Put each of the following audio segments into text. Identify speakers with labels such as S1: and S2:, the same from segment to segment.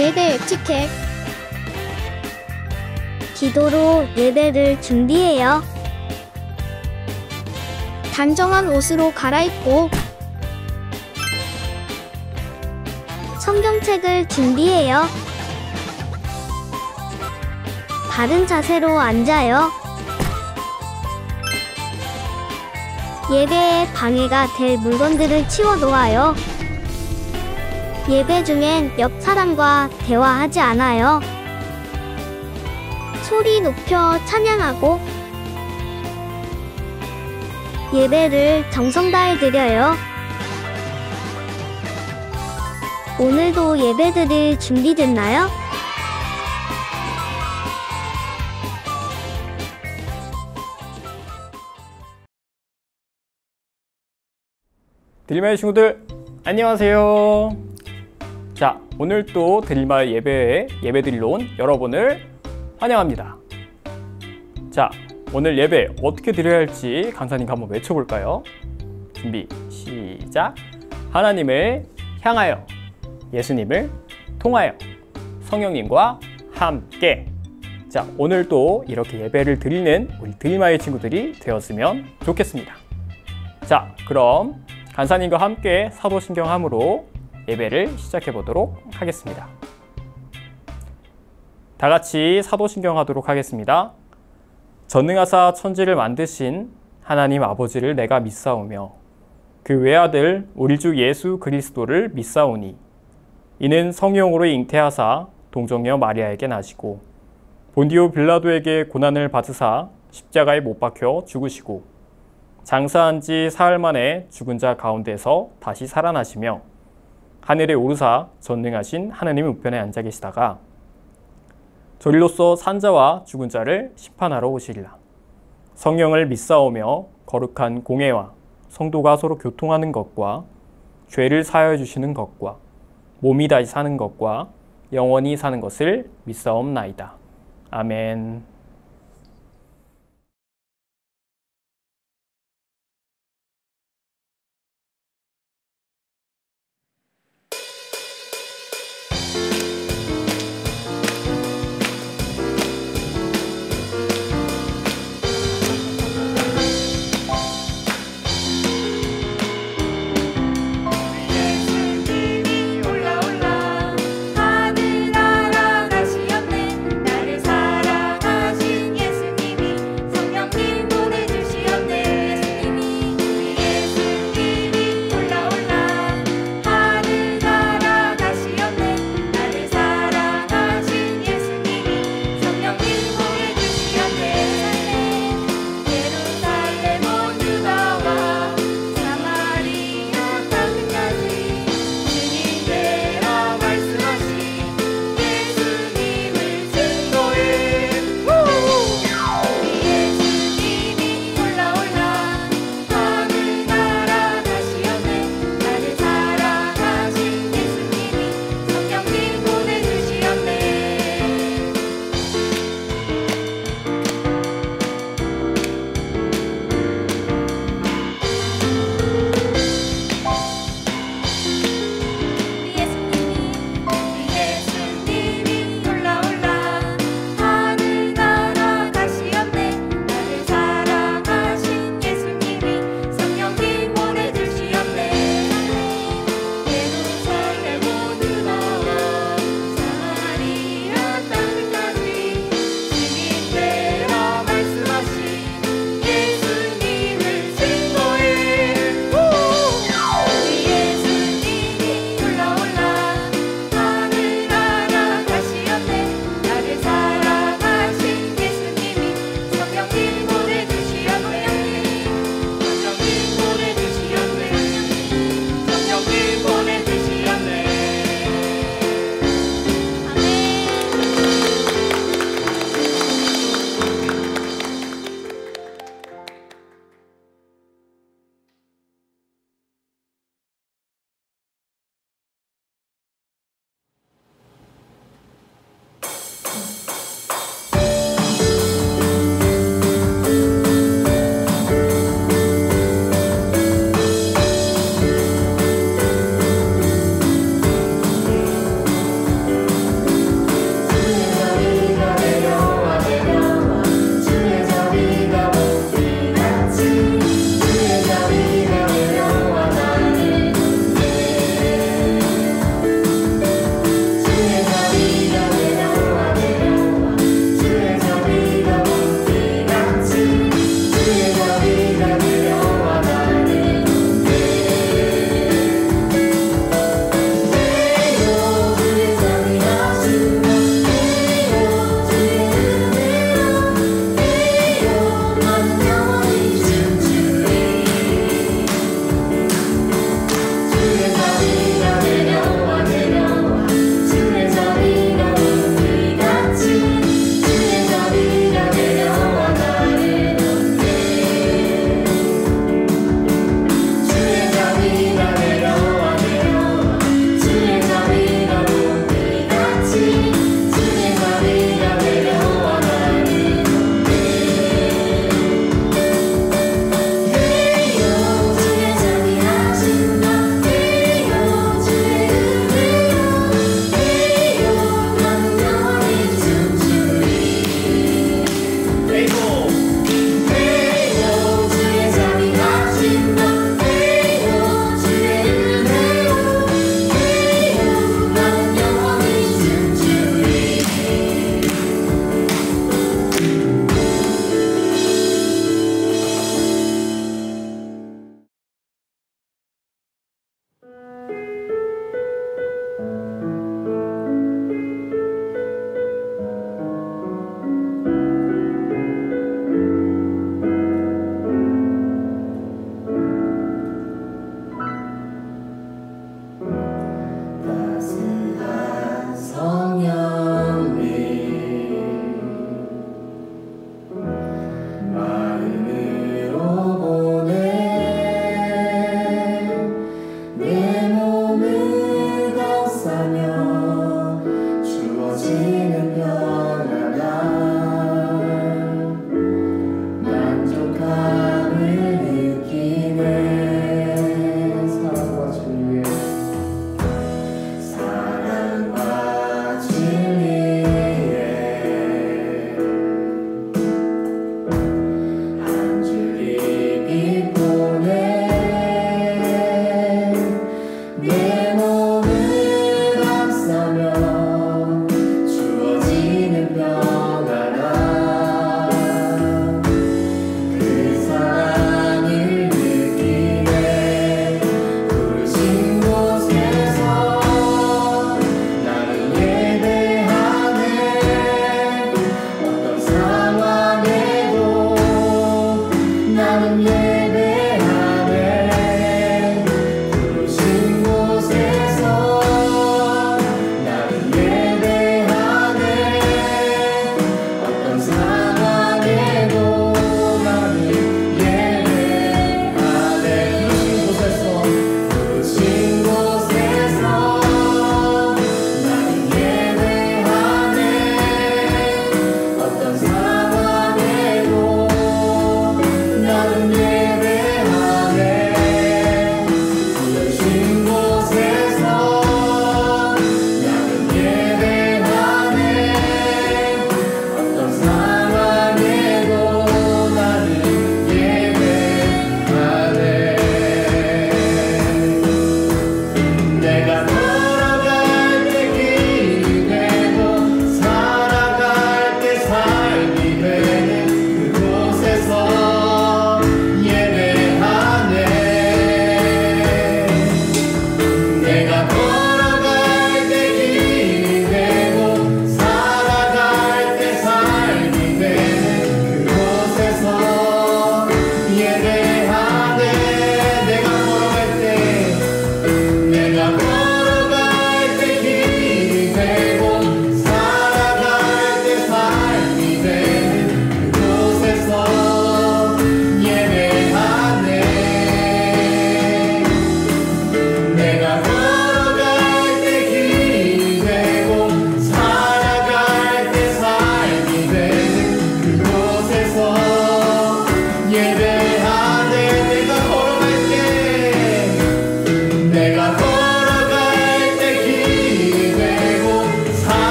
S1: 예배 에티켓.
S2: 기도로 예배를 준비해요.
S1: 단정한 옷으로 갈아입고
S2: 성경책을 준비해요. 바른 자세로 앉아요. 예배에 방해가 될 물건들을 치워놓아요. 예배 중엔 옆 사람과 대화하지 않아요. 소리 높여 찬양하고 예배를 정성 다해 드려요. 오늘도 예배 드릴 준비됐나요?
S3: 드림마을 친구들 안녕하세요. 자, 오늘 또 드림마을 예배에 예배드리러 온 여러분을 환영합니다. 자, 오늘 예배 어떻게 드려야 할지 강사님과 한번 외쳐볼까요? 준비 시작. 하나님을 향하여, 예수님을 통하여, 성령님과 함께. 자, 오늘도 이렇게 예배를 드리는 우리 드림마을 친구들이 되었으면 좋겠습니다. 자, 그럼 간사님과 함께 사도신경함으로 예배를 시작해 보도록 하겠습니다. 다 같이 사도신경 하도록 하겠습니다. 전능하사 천지를 만드신 하나님 아버지를 내가 믿사오며 그 외아들 우리 주 예수 그리스도를 믿사오니 이는 성령으로 잉태하사 동정녀 마리아에게 나시고 본디오 빌라도에게 고난을 받으사 십자가에 못 박혀 죽으시고 장사한 지 사흘 만에 죽은 자 가운데서 다시 살아나시며 하늘에 오르사 전능하신 하나님의 우편에 앉아 계시다가 저리로서 산자와 죽은 자를 심판하러 오시리라. 성령을 믿사오며 거룩한 공회와 성도가 서로 교통하는 것과 죄를 사하여 주시는 것과 몸이 다시 사는 것과 영원히 사는 것을 믿사옵나이다. 아멘.
S4: 하늘나라 가시옵는 나를 사랑하는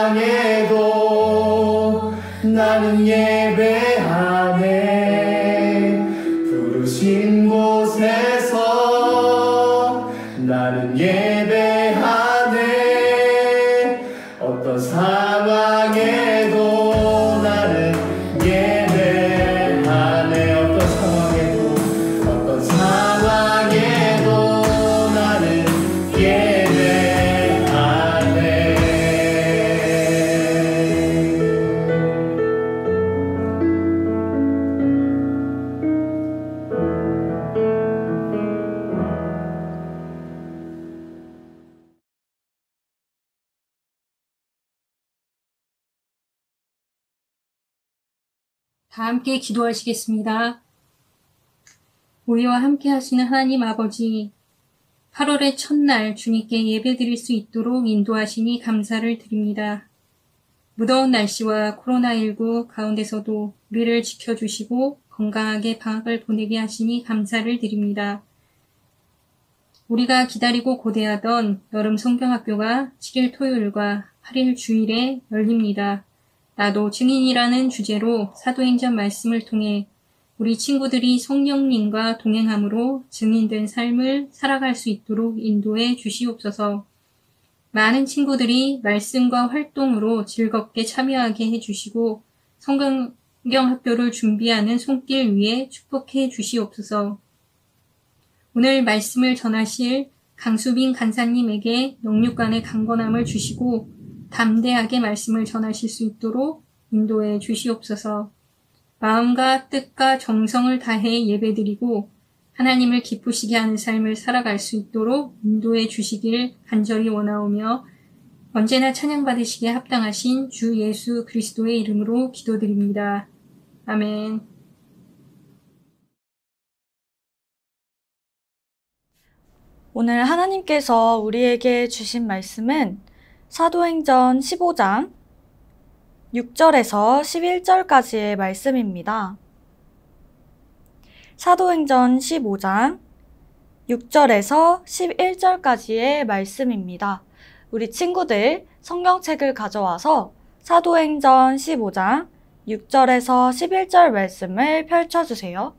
S4: 상황에도 나는 예배하네. 부르신 곳에서 나는 예배하네. 어떤 상황에도 나는 예배하네. 어떤 상황에도 나는 예배하네.
S5: 다 함께 기도하시겠습니다. 우리와 함께 하시는 하나님 아버지, 8월의 첫날 주님께 예배드릴 수 있도록 인도하시니 감사를 드립니다. 무더운 날씨와 코로나19 가운데서도 우리를 지켜주시고 건강하게 방학을 보내게 하시니 감사를 드립니다. 우리가 기다리고 고대하던 여름 성경학교가 7일 토요일과 8일 주일에 열립니다. 나도 증인이라는 주제로 사도행전 말씀을 통해 우리 친구들이 성령님과 동행함으로 증인된 삶을 살아갈 수 있도록 인도해 주시옵소서. 많은 친구들이 말씀과 활동으로 즐겁게 참여하게 해주시고 성경학교를 준비하는 손길 위에 축복해 주시옵소서. 오늘 말씀을 전하실 강수빈 간사님에게 영육간의 강건함을 주시고 담대하게 말씀을 전하실 수 있도록 인도해 주시옵소서. 마음과 뜻과 정성을 다해 예배드리고 하나님을 기쁘시게 하는 삶을 살아갈 수 있도록 인도해 주시길 간절히 원하오며 언제나 찬양받으시기에 합당하신 주 예수 그리스도의 이름으로 기도드립니다. 아멘.
S6: 오늘 하나님께서 우리에게 주신 말씀은 사도행전 15장 6절에서 11절까지의 말씀입니다. 사도행전 15장 6절에서 11절까지의 말씀입니다. 우리 친구들 성경책을 가져와서 사도행전 15장 6절에서 11절 말씀을 펼쳐주세요.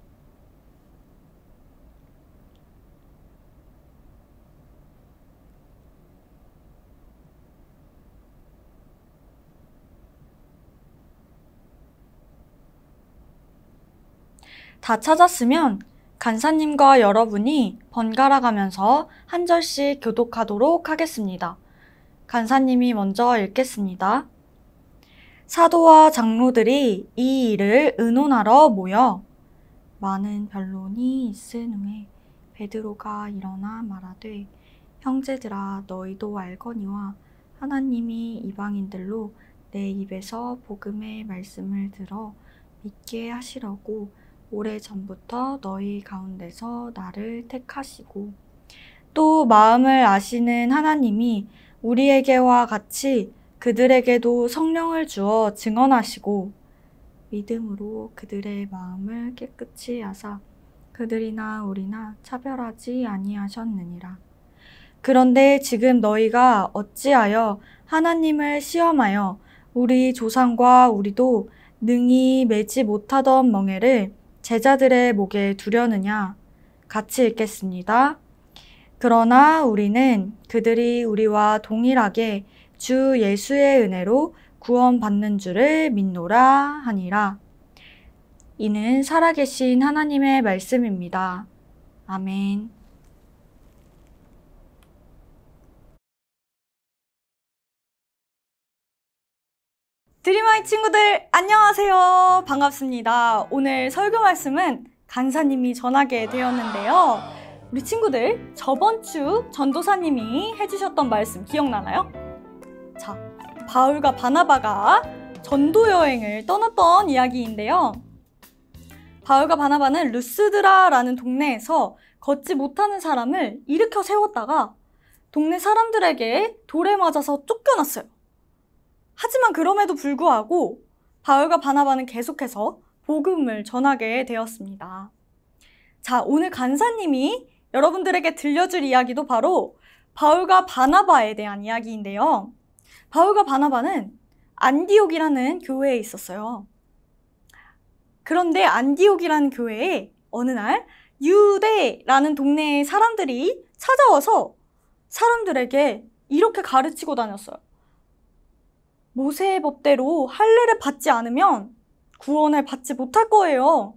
S6: 다 찾았으면 간사님과 여러분이 번갈아 가면서 한 절씩 교독하도록 하겠습니다. 간사님이 먼저 읽겠습니다. 사도와 장로들이 이 일을 의논하러 모여 많은 변론이 있은 후에 베드로가 일어나 말하되 형제들아 너희도 알거니와 하나님이 이방인들로 내 입에서 복음의 말씀을 들어 믿게 하시려고 오래전부터 너희 가운데서 나를 택하시고 또 마음을 아시는 하나님이 우리에게와 같이 그들에게도 성령을 주어 증언하시고 믿음으로 그들의 마음을 깨끗이 하사 그들이나 우리나 차별하지 아니하셨느니라. 그런데 지금 너희가 어찌하여 하나님을 시험하여 우리 조상과 우리도 능히 매지 못하던 멍에를 제자들의 목에 두려느냐? 같이 읽겠습니다. 그러나 우리는 그들이 우리와 동일하게 주 예수의 은혜로 구원받는 줄을 믿노라 하니라. 이는 살아계신 하나님의 말씀입니다. 아멘. 드림아이 친구들 안녕하세요. 반갑습니다. 오늘 설교 말씀은 간사님이 전하게 되었는데요. 우리 친구들 저번 주 전도사님이 해주셨던 말씀 기억나나요? 자, 바울과 바나바가 전도 여행을 떠났던 이야기인데요. 바울과 바나바는 루스드라라는 동네에서 걷지 못하는 사람을 일으켜 세웠다가 동네 사람들에게 돌에 맞아서 쫓겨났어요. 하지만 그럼에도 불구하고 바울과 바나바는 계속해서 복음을 전하게 되었습니다. 자, 오늘 간사님이 여러분들에게 들려줄 이야기도 바로 바울과 바나바에 대한 이야기인데요. 바울과 바나바는 안디옥이라는 교회에 있었어요. 그런데 안디옥이라는 교회에 어느 날 유대라는 동네의 사람들이 찾아와서 사람들에게 이렇게 가르치고 다녔어요. 모세의 법대로 할례를 받지 않으면 구원을 받지 못할 거예요.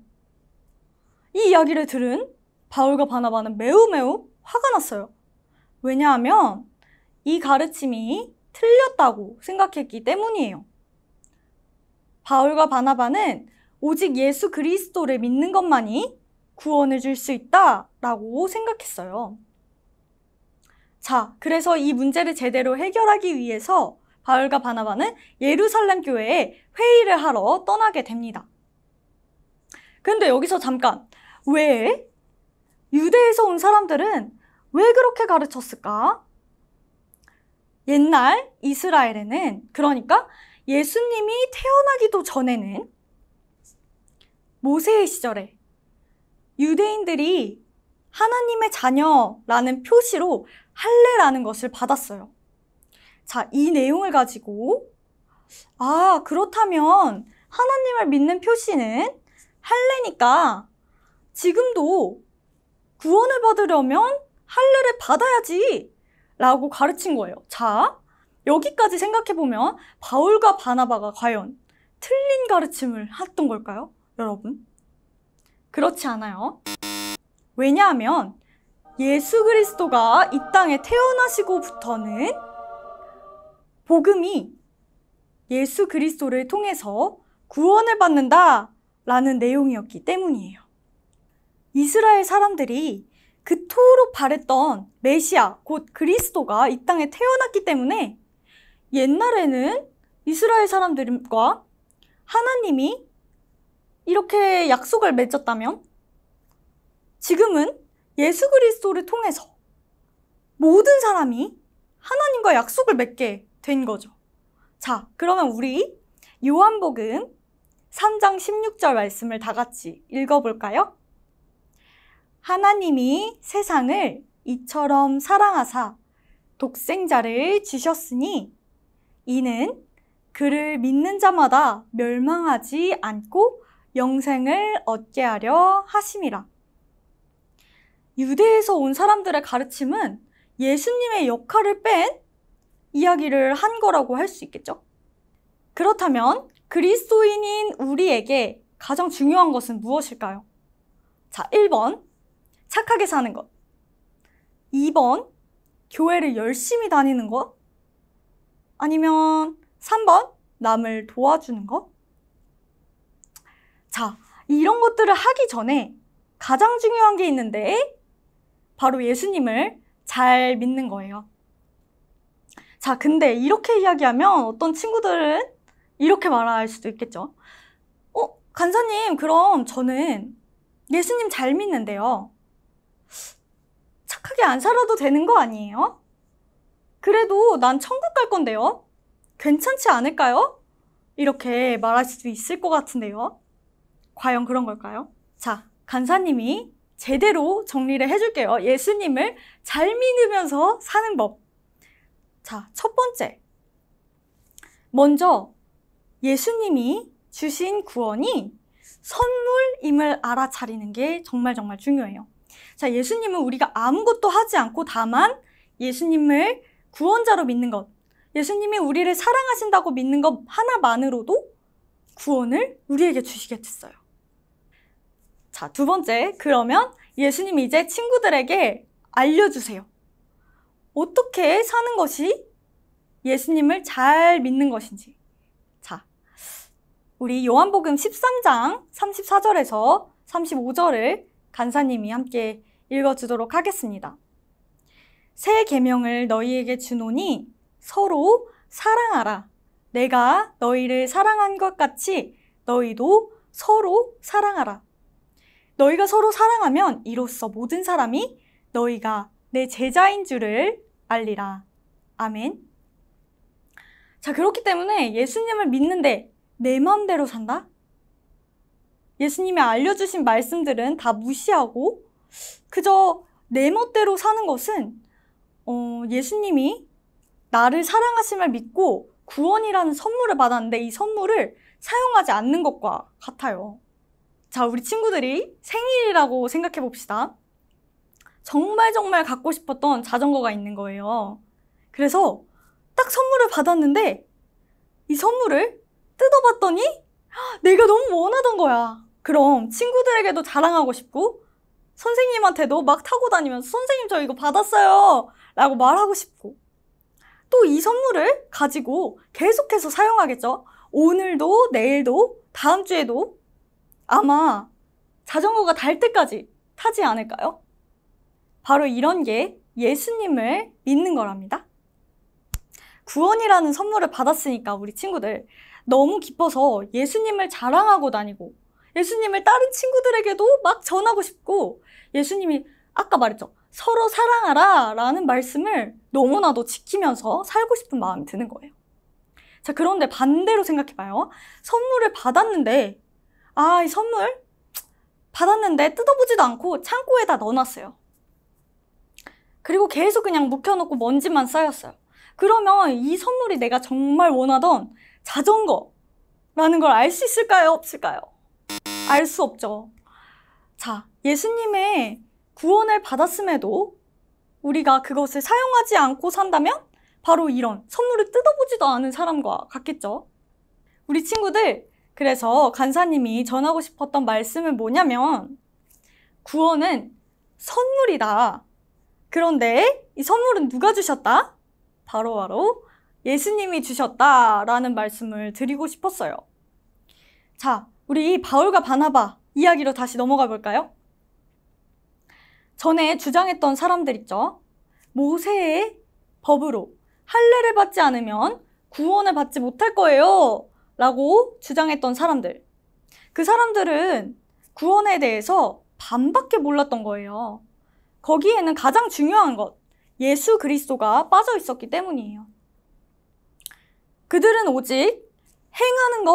S6: 이 이야기를 들은 바울과 바나바는 매우 화가 났어요. 왜냐하면 이 가르침이 틀렸다고 생각했기 때문이에요. 바울과 바나바는 오직 예수 그리스도를 믿는 것만이 구원을 줄 수 있다라고 생각했어요. 자, 그래서 이 문제를 제대로 해결하기 위해서 바울과 바나바는 예루살렘 교회에 회의를 하러 떠나게 됩니다. 그런데 여기서 잠깐, 왜? 유대에서 온 사람들은 왜 그렇게 가르쳤을까? 옛날 이스라엘에는, 그러니까 예수님이 태어나기도 전에는 모세의 시절에 유대인들이 하나님의 자녀라는 표시로 할례라는 것을 받았어요. 자, 이 내용을 가지고 그렇다면 하나님을 믿는 표시는 할례니까 지금도 구원을 받으려면 할례를 받아야지 라고 가르친 거예요. 자, 여기까지 생각해보면 바울과 바나바가 과연 틀린 가르침을 했던 걸까요? 여러분? 그렇지 않아요. 왜냐하면 예수 그리스도가 이 땅에 태어나시고부터는 복음이 예수 그리스도를 통해서 구원을 받는다라는 내용이었기 때문이에요. 이스라엘 사람들이 그토록 바랬던 메시아, 곧 그리스도가 이 땅에 태어났기 때문에 옛날에는 이스라엘 사람들과 하나님이 이렇게 약속을 맺었다면 지금은 예수 그리스도를 통해서 모든 사람이 하나님과 약속을 맺게 된 거죠. 자, 그러면 우리 요한복음 3장 16절 말씀을 다 같이 읽어볼까요? 하나님이 세상을 이처럼 사랑하사 독생자를 주셨으니 이는 그를 믿는 자마다 멸망하지 않고 영생을 얻게 하려 하심이라. 유대에서 온 사람들의 가르침은 예수님의 역할을 뺀 이야기를 한 거라고 할 수 있겠죠? 그렇다면 그리스도인인 우리에게 가장 중요한 것은 무엇일까요? 자, 1번, 착하게 사는 것. 2번, 교회를 열심히 다니는 것. 아니면 3번, 남을 도와주는 것. 자, 이런 것들을 하기 전에 가장 중요한 게 있는데 바로 예수님을 잘 믿는 거예요. 자, 근데 이렇게 이야기하면 어떤 친구들은 이렇게 말할 수도 있겠죠. 간사님, 그럼 저는 예수님 잘 믿는데요. 착하게 안 살아도 되는 거 아니에요? 그래도 난 천국 갈 건데요. 괜찮지 않을까요? 이렇게 말할 수도 있을 것 같은데요. 과연 그런 걸까요? 자, 간사님이 제대로 정리를 해줄게요. 예수님을 잘 믿으면서 사는 법. 자, 첫 번째. 먼저 예수님이 주신 구원이 선물임을 알아차리는 게 정말 중요해요. 자, 예수님은 우리가 아무것도 하지 않고 다만 예수님을 구원자로 믿는 것, 예수님이 우리를 사랑하신다고 믿는 것 하나만으로도 구원을 우리에게 주시게 됐어요. 자, 두 번째, 그러면 예수님이 이제 친구들에게 알려주세요. 어떻게 사는 것이 예수님을 잘 믿는 것인지. 자, 우리 요한복음 13장 34절에서 35절을 간사님이 함께 읽어주도록 하겠습니다. 새 계명을 너희에게 주노니 서로 사랑하라. 내가 너희를 사랑한 것 같이 너희도 서로 사랑하라. 너희가 서로 사랑하면 이로써 모든 사람이 너희가 내 제자인 줄을 알리라. 아멘. 자, 그렇기 때문에 예수님을 믿는데 내 마음대로 산다? 예수님이 알려주신 말씀들은 다 무시하고 그저 내 멋대로 사는 것은 예수님이 나를 사랑하심을 믿고 구원이라는 선물을 받았는데 이 선물을 사용하지 않는 것과 같아요. 자, 우리 친구들이 생일이라고 생각해 봅시다. 정말 갖고 싶었던 자전거가 있는 거예요. 그래서 딱 선물을 받았는데 이 선물을 뜯어봤더니 내가 너무 원하던 거야. 그럼 친구들에게도 자랑하고 싶고 선생님한테도 막 타고 다니면서 선생님 저 이거 받았어요 라고 말하고 싶고 또 이 선물을 가지고 계속해서 사용하겠죠. 오늘도 내일도 다음 주에도 아마 자전거가 달 때까지 타지 않을까요? 바로 이런 게 예수님을 믿는 거랍니다. 구원이라는 선물을 받았으니까 우리 친구들 너무 기뻐서 예수님을 자랑하고 다니고 예수님을 다른 친구들에게도 막 전하고 싶고 예수님이 아까 말했죠. 서로 사랑하라 라는 말씀을 너무나도 지키면서 살고 싶은 마음이 드는 거예요. 자, 그런데 반대로 생각해봐요. 선물을 받았는데 이 선물 받았는데 뜯어보지도 않고 창고에다 넣어놨어요. 그리고 계속 그냥 묵혀놓고 먼지만 쌓였어요. 그러면 이 선물이 내가 정말 원하던 자전거라는 걸 알 수 있을까요? 없을까요? 알 수 없죠. 자, 예수님의 구원을 받았음에도 우리가 그것을 사용하지 않고 산다면 바로 이런 선물을 뜯어보지도 않은 사람과 같겠죠. 우리 친구들, 그래서 간사님이 전하고 싶었던 말씀은 뭐냐면 구원은 선물이다. 그런데 이 선물은 누가 주셨다? 바로 예수님이 주셨다라는 말씀을 드리고 싶었어요. 자, 우리 바울과 바나바 이야기로 다시 넘어가 볼까요? 전에 주장했던 사람들 있죠? 모세의 법으로 할례를 받지 않으면 구원을 받지 못할 거예요 라고 주장했던 사람들. 그 사람들은 구원에 대해서 반밖에 몰랐던 거예요. 거기에는 가장 중요한 것, 예수 그리스도가 빠져 있었기 때문이에요. 그들은 오직 행하는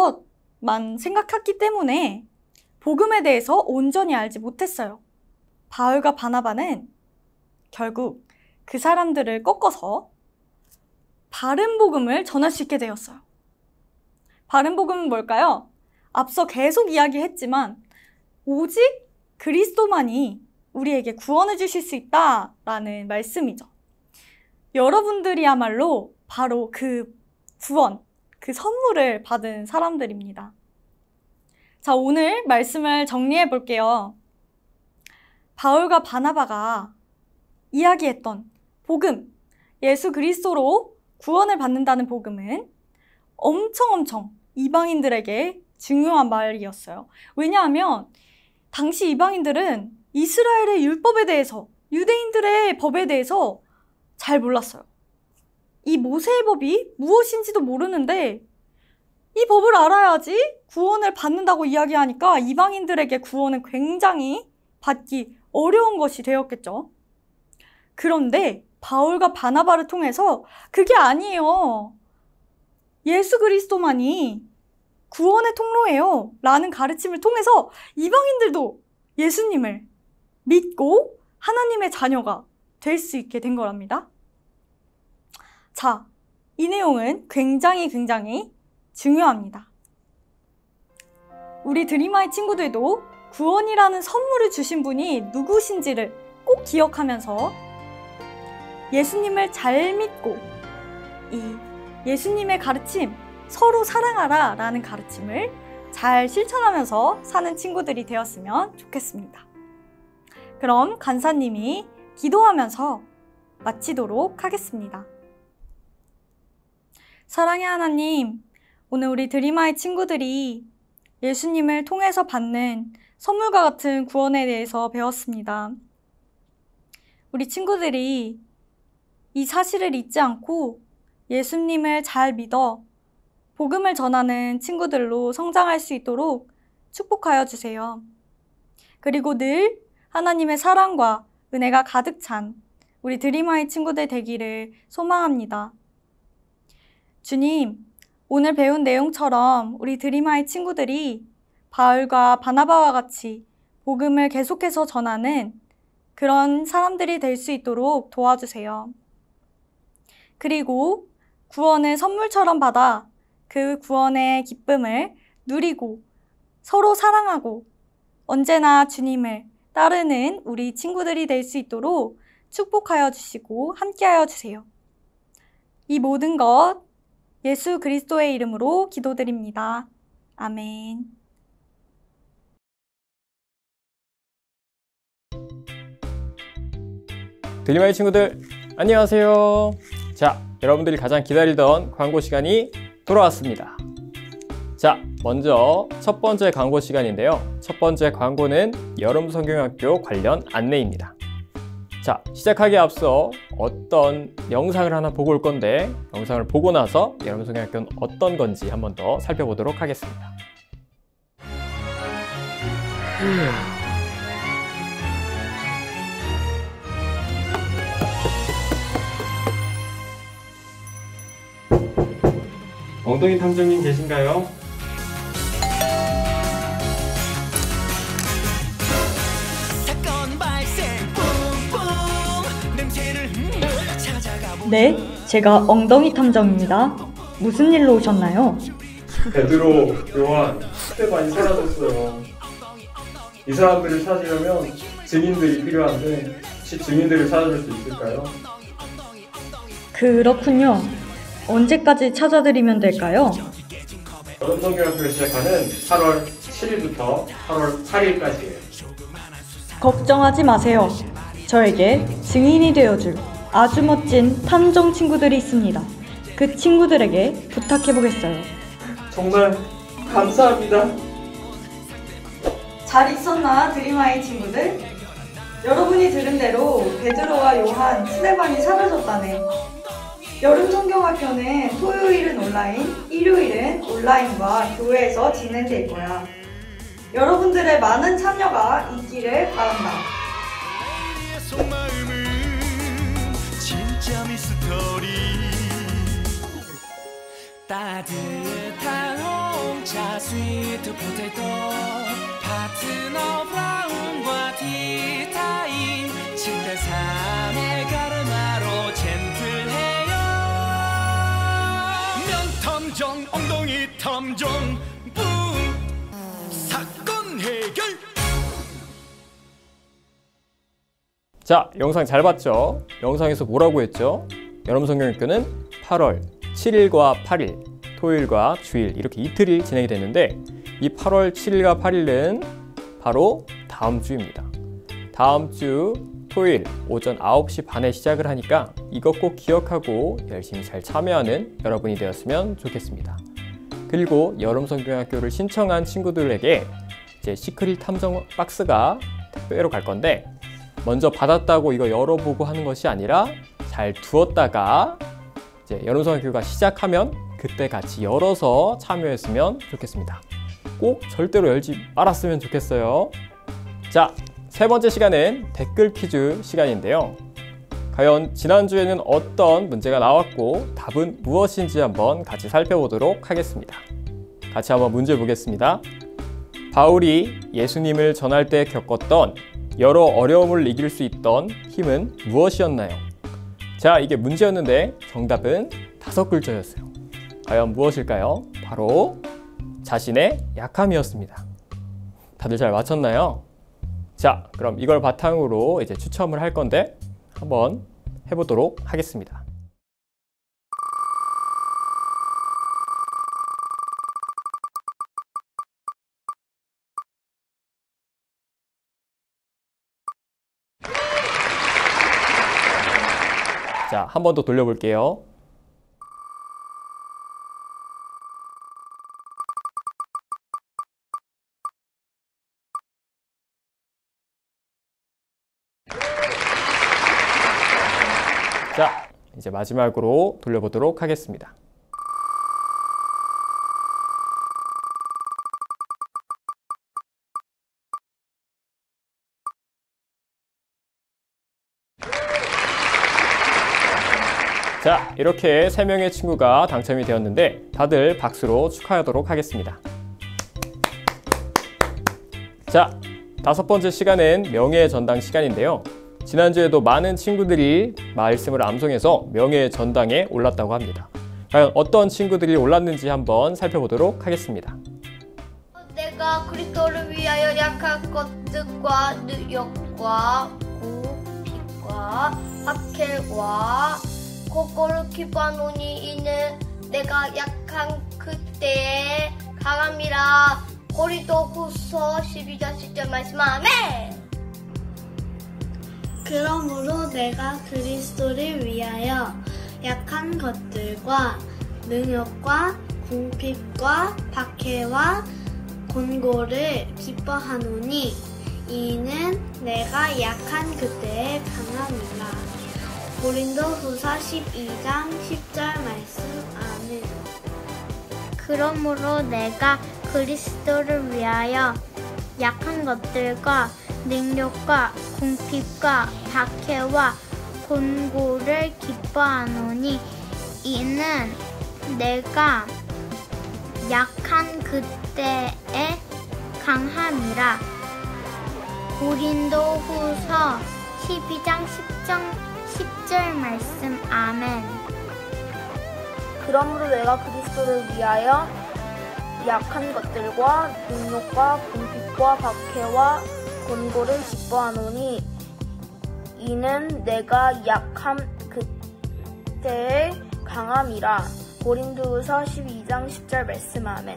S6: 것만 생각했기 때문에 복음에 대해서 온전히 알지 못했어요. 바울과 바나바는 결국 그 사람들을 꺾어서 바른 복음을 전할 수 있게 되었어요. 바른 복음은 뭘까요? 앞서 계속 이야기했지만 오직 그리스도만이 우리에게 구원을 주실 수 있다라는 말씀이죠. 여러분들이야말로 바로 그 구원, 그 선물을 받은 사람들입니다. 자, 오늘 말씀을 정리해 볼게요. 바울과 바나바가 이야기했던 복음, 예수 그리스도로 구원을 받는다는 복음은 엄청 이방인들에게 중요한 말이었어요. 왜냐하면 당시 이방인들은 이스라엘의 율법에 대해서, 유대인들의 법에 대해서 잘 몰랐어요. 이 모세의 법이 무엇인지도 모르는데 이 법을 알아야지 구원을 받는다고 이야기하니까 이방인들에게 구원은 굉장히 받기 어려운 것이 되었겠죠. 그런데 바울과 바나바를 통해서 그게 아니에요. 예수 그리스도만이 구원의 통로예요 라는 가르침을 통해서 이방인들도 예수님을 믿고 하나님의 자녀가 될 수 있게 된 거랍니다. 자, 이 내용은 굉장히 중요합니다. 우리 드림아이 친구들도 구원이라는 선물을 주신 분이 누구신지를 꼭 기억하면서 예수님을 잘 믿고 이 예수님의 가르침, 서로 사랑하라 라는 가르침을 잘 실천하면서 사는 친구들이 되었으면 좋겠습니다. 그럼 간사님이 기도하면서 마치도록 하겠습니다. 사랑의 하나님, 오늘 우리 드림아이 친구들이 예수님을 통해서 받는 선물과 같은 구원에 대해서 배웠습니다. 우리 친구들이 이 사실을 잊지 않고 예수님을 잘 믿어 복음을 전하는 친구들로 성장할 수 있도록 축복하여 주세요. 그리고 늘 하나님의 사랑과 은혜가 가득 찬 우리 드림아이 친구들 되기를 소망합니다. 주님, 오늘 배운 내용처럼 우리 드림아이 친구들이 바울과 바나바와 같이 복음을 계속해서 전하는 그런 사람들이 될 수 있도록 도와주세요. 그리고 구원을 선물처럼 받아 그 구원의 기쁨을 누리고 서로 사랑하고 언제나 주님을 따르는 우리 친구들이 될 수 있도록 축복하여 주시고 함께하여 주세요. 이 모든 것 예수 그리스도의 이름으로 기도드립니다. 아멘.
S3: 드림아이 친구들, 안녕하세요. 자, 여러분들이 가장 기다리던 광고 시간이 돌아왔습니다. 자, 먼저 첫 번째 광고 시간인데요. 첫 번째 광고는 여름성경학교 관련 안내입니다. 자, 시작하기에 앞서 어떤 영상을 하나 보고 올 건데 영상을 보고 나서 여름성경학교는 어떤 건지 한번 더 살펴보도록 하겠습니다. 엉덩이 탐정님 계신가요?
S6: 네, 제가 엉덩이 탐정입니다. 무슨 일로 오셨나요?
S3: 베드로, 요한, 스테반이 사라졌어요. 이 사람들을 찾으려면 증인들이 필요한데 혹시 증인들을 찾아줄 수 있을까요?
S6: 그렇군요. 언제까지 찾아드리면 될까요?
S3: 여름성경학교를 시작하는 8월 7일부터 8월 8일까지예요.
S6: 걱정하지 마세요. 저에게 증인이 되어줄 아주 멋진 탐정 친구들이 있습니다. 그 친구들에게 부탁해보겠어요.
S3: 정말 감사합니다.
S6: 잘 있었나, 드림아이 친구들? 여러분이 들은 대로 베드로와 요한, 스데반이 사라졌다네. 여름성경학교는 토요일은 온라인, 일요일은 온라인과 교회에서 진행될 거야. 여러분들의 많은 참여가 있기를 바란다.
S7: 점이 스토리 따뜻한 홍차 스위트 포테토 파트너 브라운과 티타임 7대3의 가르마로 젠틀해요 명탐정 엉덩이 탐정 붐 사건 해결.
S3: 자, 영상 잘 봤죠? 영상에서 뭐라고 했죠? 여러분 성경학교는 8월 7일과 8일, 토요일과 주일 이렇게 이틀이 진행이 됐는데 이 8월 7일과 8일은 바로 다음 주입니다. 다음 주 토요일 오전 9시 반에 시작을 하니까 이것 꼭 기억하고 열심히 잘 참여하는 여러분이 되었으면 좋겠습니다. 그리고 여름 성경학교를 신청한 친구들에게 이제 시크릿 탐정 박스가 택배로 갈 건데 먼저 받았다고 이거 열어보고 하는 것이 아니라 잘 두었다가 이제 여름성경학교가 시작하면 그때 같이 열어서 참여했으면 좋겠습니다. 꼭 절대로 열지 말았으면 좋겠어요. 자, 세 번째 시간은 댓글 퀴즈 시간인데요. 과연 지난주에는 어떤 문제가 나왔고 답은 무엇인지 한번 같이 살펴보도록 하겠습니다. 같이 한번 문제 보겠습니다. 바울이 예수님을 전할 때 겪었던 여러 어려움을 이길 수 있던 힘은 무엇이었나요? 자, 이게 문제였는데 정답은 5글자였어요. 과연 무엇일까요? 바로 자신의 약함이었습니다. 다들 잘 맞췄나요? 자, 그럼 이걸 바탕으로 이제 추첨을 할 건데 한번 해보도록 하겠습니다. 자, 한 번 더 돌려볼게요. 자, 이제 마지막으로 돌려보도록 하겠습니다. 자, 이렇게 3명의 친구가 당첨이 되었는데 다들 박수로 축하하도록 하겠습니다. 자, 5번째 시간은 명예의 전당 시간인데요. 지난주에도 많은 친구들이 말씀을 암송해서 명예의 전당에 올랐다고 합니다. 과연 어떤 친구들이 올랐는지 한번 살펴보도록 하겠습니다.
S8: 내가 그리스도를 위하여 약한 것들과 능력과 고난과 박해와 고난을 기뻐하노니 이는 내가 약한 그때에 강함이라. 고린도후서 12장 10절 말씀. 아멘.
S1: 그러므로 내가 그리스도를 위하여 약한 것들과 능력과 궁핍과 박해와 곤고를 기뻐하노니 이는 내가 약한 그때에 강함이라. 고린도후서 12장 10절 말씀. 아멘.
S2: 그러므로 내가 그리스도를 위하여 약한 것들과 능력과 궁핍과 박해와 곤고를 기뻐하노니 이는 내가 약한 그때에 강함이라. 고린도후서 12장 10절 말씀. 아멘.
S8: 그러므로 내가 그리스도를 위하여 약한 것들과 능력과 궁핍과 박해와 곤고를 기뻐하노니 이는 내가 약한 그때의 강함이라. 고린도후서 12장 10절 말씀. 아멘.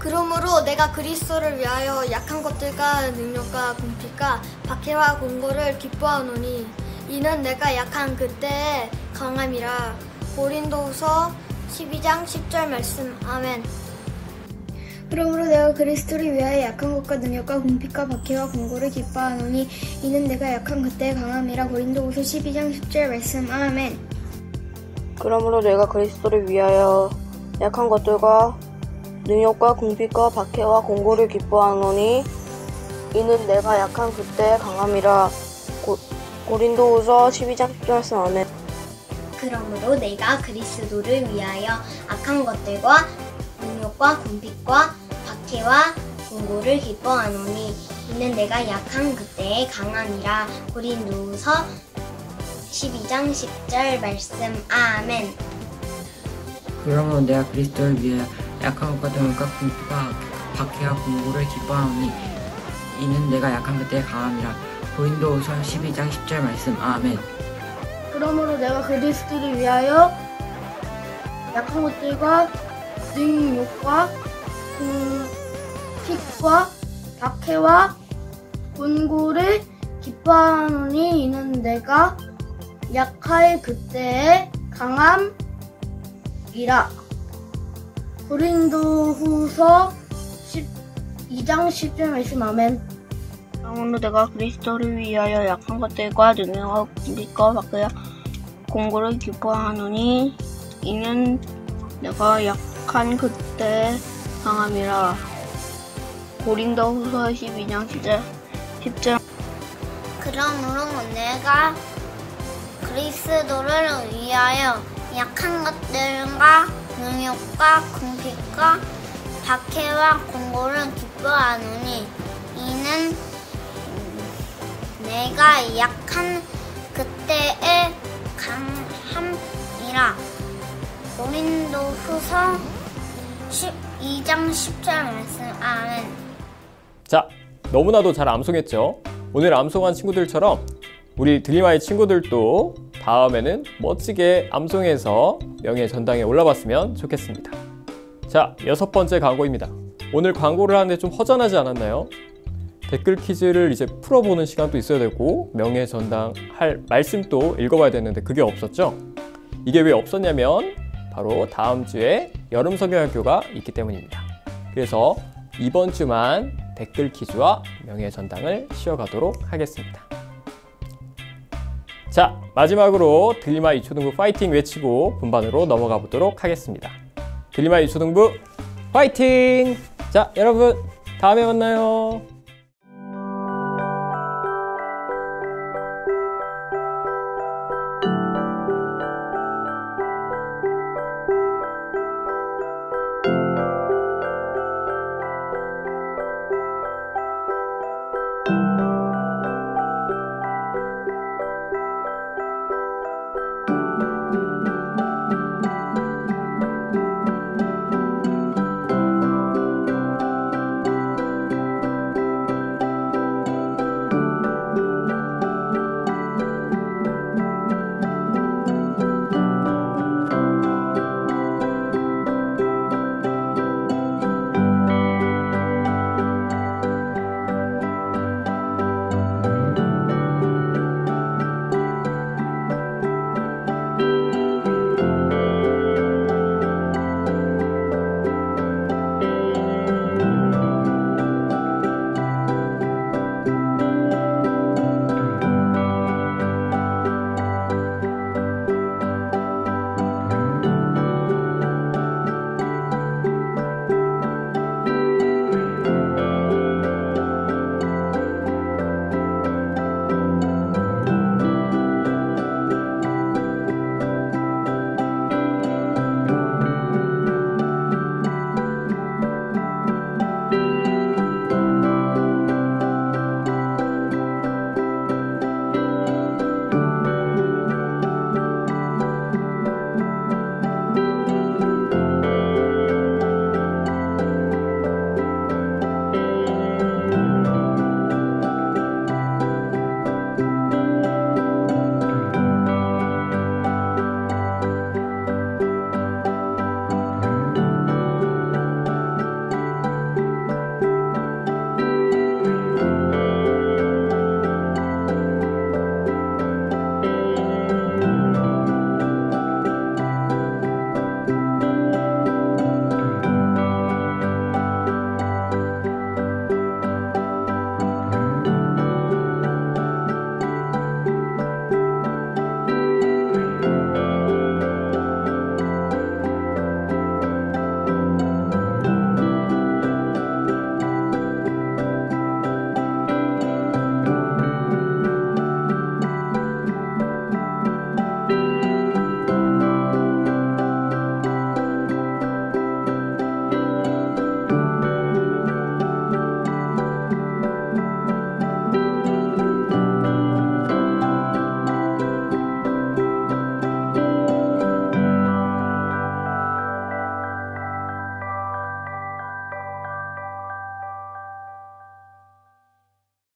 S1: 그러므로 내가 그리스도를 위하여 약한 것들과 능력과 궁핍과 박해와 곤고를 기뻐하노니 이는 내가 약한 그때의 강함이라. 고린도후서 12장 10절 말씀. 아멘.
S9: 그러므로 내가 그리스도를 위하여 약한 것과 능력과 궁핍과 박해와 곤고를 기뻐하노니 이는 내가 약한 그때의 강함이라. 고린도후서 12장 10절 말씀. 아멘.
S10: 그러므로 내가 그리스도를 위하여 약한 것들과 능력과 궁핍과 박해와 곤고를 기뻐하노니 이는 내가 약한 그때의 강함이라. 고린도후서 12장 10절 말씀. 아멘.
S1: 그러므로 내가 그리스도를 위하여 악한 것들과 능욕과 궁핍과 박해와 공고를 기뻐하노니 이는 내가 약한 그때에 강함이라. 고린도후서 12장 10절 말씀. 아멘.
S11: 그러므로 내가 그리스도를 위하여 약한 것과 능력과 궁핍과 박해와 공고를 기뻐하노니 이는 내가 약한 그때에 강함이라. 고린도후서 12장 10절 말씀. 아멘.
S8: 그러므로 내가 그리스도를 위하여 약한 것들과 능욕과 궁핍과 박해와 곤고를 기뻐하노니 이는 내가 약할 그때의 강함이라. 고린도후서 12장 10절 말씀. 아멘.
S10: 그러므로 내가 그리스도를 위하여 약한 것들과 능력과 궁핍과 박해와 공고를 기뻐하노니 이는 내가 약한 그때의 강함이라. 고린도후서 12장 10절.
S2: 그러므로 내가 그리스도를 위하여 약한 것들과 능욕과 궁핍과 박해와 공고를 기뻐하노니 이는 내가 약한 그때의 강함이라. 고린도후서 12장 10절 말씀. 아멘.
S3: 자, 너무나도 잘 암송했죠? 오늘 암송한 친구들처럼 우리 드림아이 친구들도 다음에는 멋지게 암송해서 명예전당에 올라봤으면 좋겠습니다. 자, 6번째 광고입니다. 오늘 광고를 하는데 좀 허전하지 않았나요? 댓글 퀴즈를 이제 풀어보는 시간도 있어야 되고 명예전당 할 말씀도 읽어봐야 되는데 그게 없었죠? 이게 왜 없었냐면 바로 다음 주에 여름 성경학교가 있기 때문입니다. 그래서 이번 주만 댓글 퀴즈와 명예전당을 쉬어가도록 하겠습니다. 자, 마지막으로 드림아이 유초등부 파이팅 외치고 분반으로 넘어가 보도록 하겠습니다. 드림아이 유초등부 파이팅! 자, 여러분 다음에 만나요.